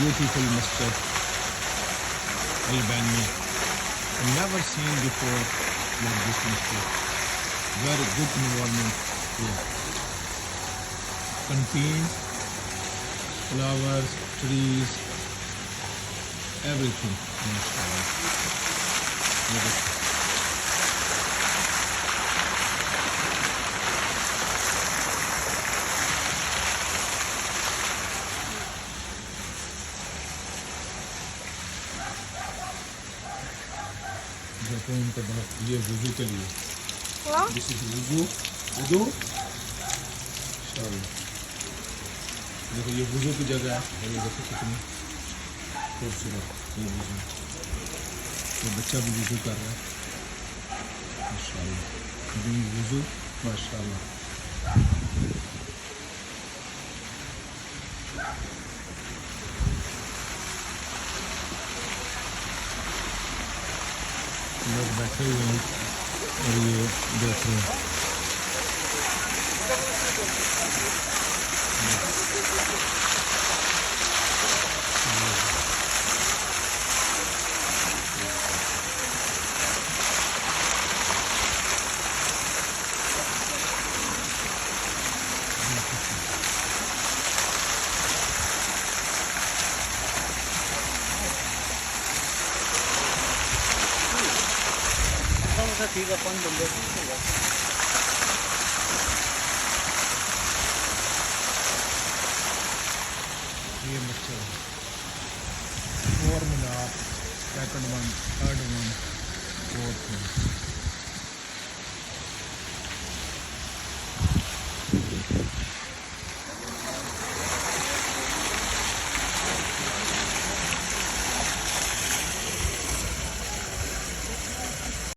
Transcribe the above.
beautiful masjid, Albania. Never seen before like this masjid. Very good environment here. Canteen, flowers, trees, everything. Mashallah. Beautiful. जैतून का बहुत ये वुजू के लिए this is वुजू वुजू देखो ये वुजू की जगह है और ये देखो कितनी खूबसूरत ये वुजू ये बच्चा भी वुजू कर रहा है माशाल्लाह ये वुजू माशाल्लाह लोग बैठे हुए हैं और ये देख रहे हैं ठीक है अपन बंदे ये मच्छर फोर मीनार second one third one fourth one